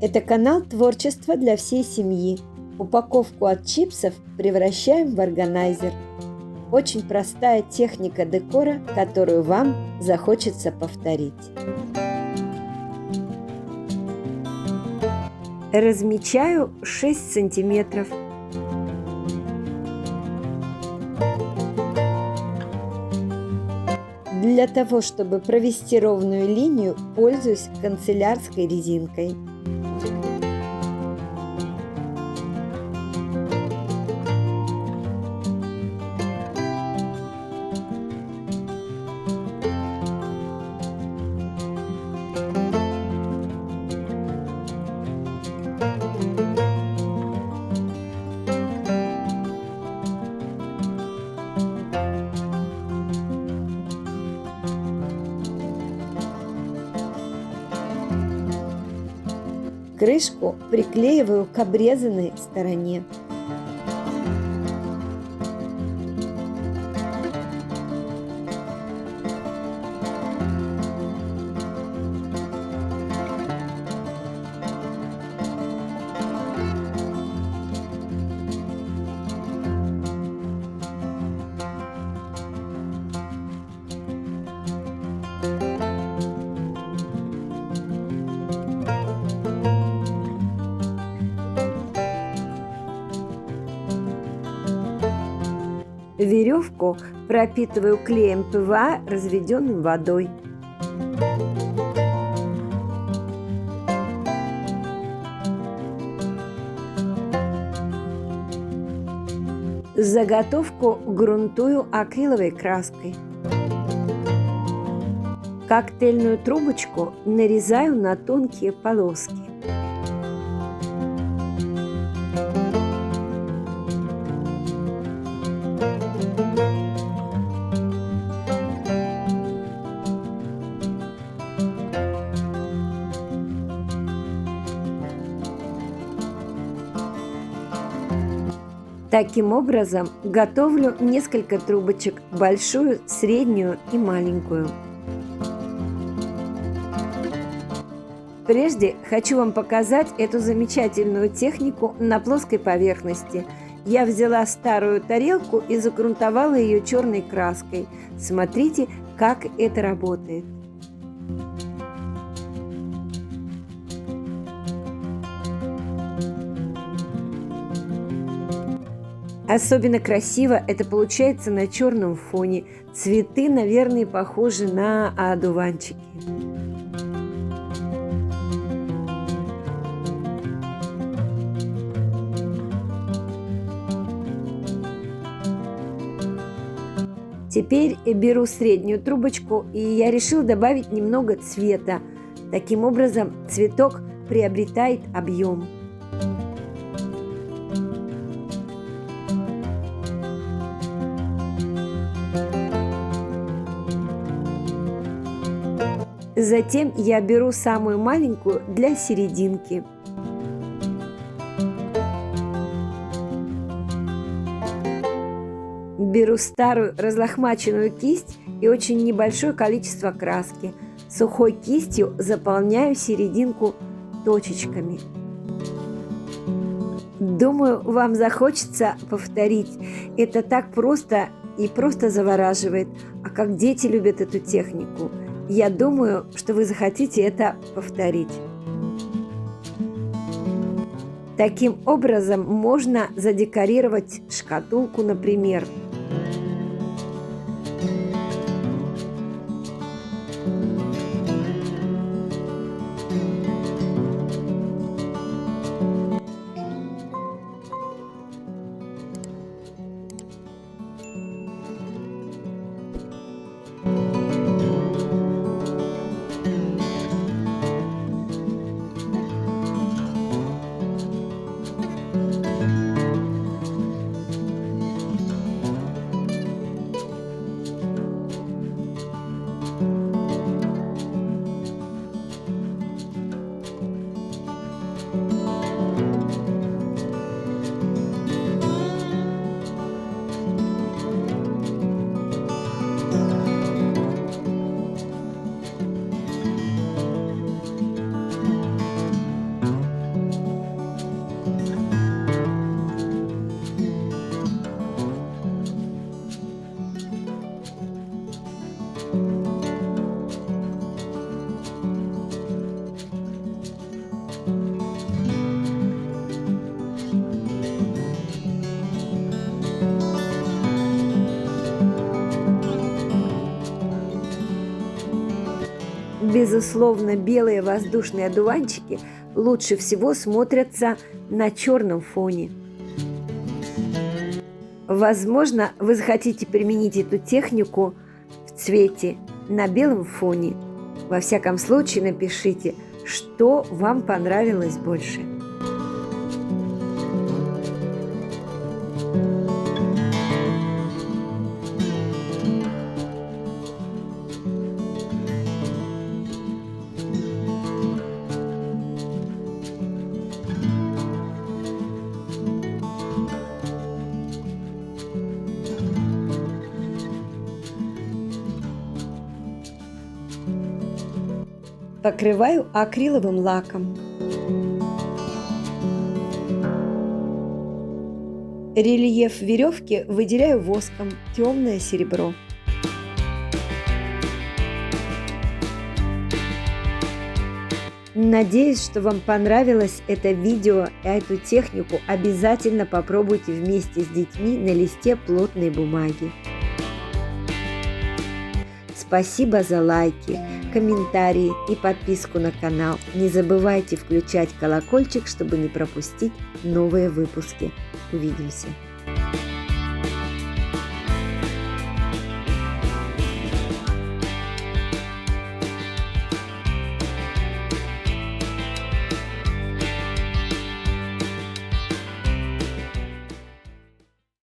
Это канал творчества для всей семьи. Упаковку от чипсов превращаем в органайзер. Очень простая техника декора, которую вам захочется повторить. Размечаю 6 сантиметров. Для того, чтобы провести ровную линию, пользуюсь канцелярской резинкой. Крышку приклеиваю к обрезанной стороне. Веревку пропитываю клеем ПВА, разведенным водой. Заготовку грунтую акриловой краской. Коктейльную трубочку нарезаю на тонкие полоски. Таким образом, готовлю несколько трубочек – большую, среднюю и маленькую. Прежде хочу вам показать эту замечательную технику на плоской поверхности. Я взяла старую тарелку и загрунтовала ее черной краской. Смотрите, как это работает. Особенно красиво это получается на черном фоне. Цветы, наверное, похожи на одуванчики. Теперь беру среднюю трубочку, и я решила добавить немного цвета. Таким образом, цветок приобретает объем. Затем я беру самую маленькую для серединки. Беру старую разлохмаченную кисть и очень небольшое количество краски. Сухой кистью заполняю серединку точечками. Думаю, вам захочется повторить. Это так просто и просто завораживает. А как дети любят эту технику. Я думаю, что вы захотите это повторить. Таким образом можно задекорировать шкатулку, например. Безусловно, белые воздушные одуванчики лучше всего смотрятся на черном фоне. Возможно, вы захотите применить эту технику в цвете на белом фоне. Во всяком случае, напишите, что вам понравилось больше. Покрываю акриловым лаком. Рельеф веревки выделяю воском, темное серебро. Надеюсь, что вам понравилось это видео, и эту технику обязательно попробуйте вместе с детьми на листе плотной бумаги. Спасибо за лайки, комментарии и подписку на канал. Не забывайте включать колокольчик, чтобы не пропустить новые выпуски. Увидимся!